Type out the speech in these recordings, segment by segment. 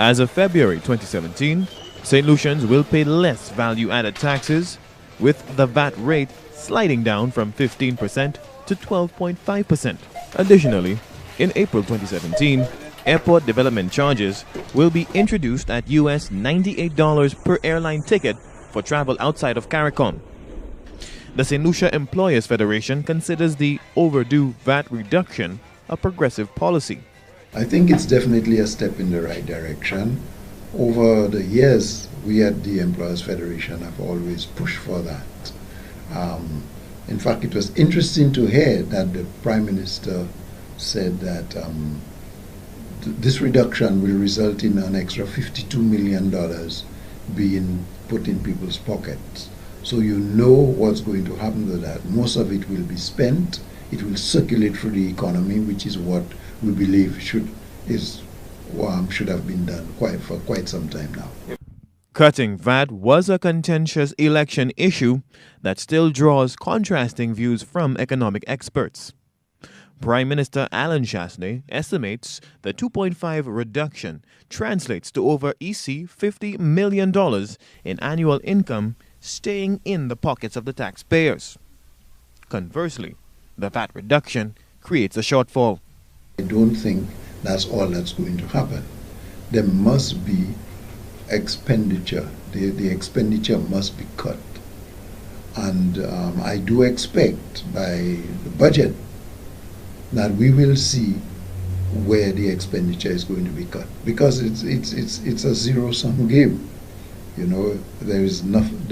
As of February 2017, St. Lucians will pay less value-added taxes, with the VAT rate sliding down from 15% to 12.5%. Additionally, in April 2017, airport development charges will be introduced at US $98 per airline ticket for travel outside of CARICOM. The Saint Lucia Employers Federation considers the overdue VAT reduction a progressive policy. I think it's definitely a step in the right direction. Over the years, we at the Employers Federation have always pushed for that. In fact, it was interesting to hear that the Prime Minister said that this reduction will result in an extra $52 million being put in people's pockets. So you know what's going to happen to that. Most of it will be spent. It will circulate through the economy, which is what we believe should have been done for quite some time now. Cutting VAT was a contentious election issue that still draws contrasting views from economic experts. Prime Minister Alan Chasney estimates the 2.5 reduction translates to over $50 million in annual income staying in the pockets of the taxpayers. Conversely, the VAT reduction creates a shortfall. I don't think that's all that's going to happen. There must be expenditure. The expenditure must be cut. And I do expect by the budget that we will see where the expenditure is going to be cut, because it's a zero-sum game. You know, there's nothing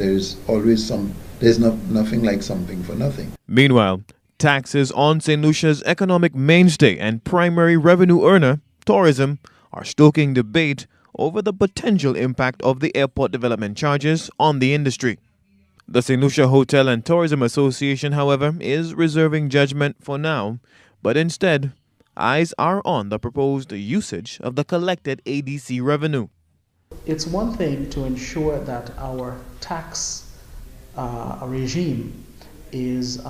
like something for nothing. Meanwhile, taxes on St. Lucia's economic mainstay and primary revenue earner, tourism, are stoking debate over the potential impact of the airport development charges on the industry. The St. Lucia Hotel and Tourism Association, however, is reserving judgment for now, but instead, eyes are on the proposed usage of the collected ADC revenue. It's one thing to ensure that our tax regime is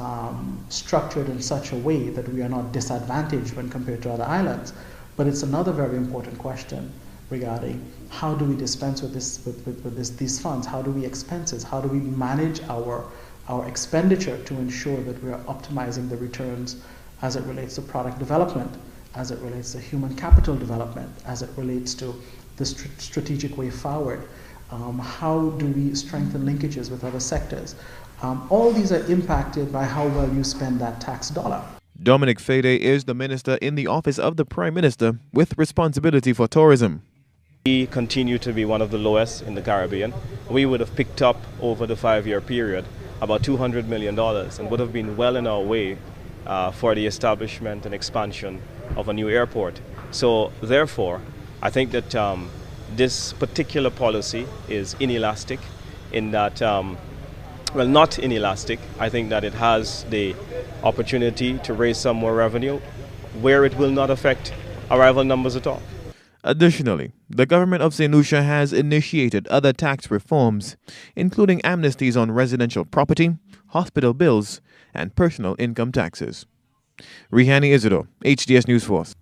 structured in such a way that we are not disadvantaged when compared to other islands, but it's another very important question regarding how do we dispense with these funds, how do we expenses, how do we manage our expenditure to ensure that we are optimizing the returns as it relates to product development, as it relates to human capital development, as it relates to the strategic way forward. How do we strengthen linkages with other sectors? All these are impacted by how well you spend that tax dollar. Dominic Fede is the minister in the office of the Prime Minister with responsibility for tourism. We continue to be one of the lowest in the Caribbean. We would have picked up over the 5-year period about $200 million and would have been well in our way for the establishment and expansion of a new airport. So therefore, I think that this particular policy is inelastic in that, well, not inelastic. I think that it has the opportunity to raise some more revenue where it will not affect arrival numbers at all. Additionally, the government of St. Lucia has initiated other tax reforms, including amnesties on residential property, hospital bills, and personal income taxes. Rihani Isidore, HDS News Force.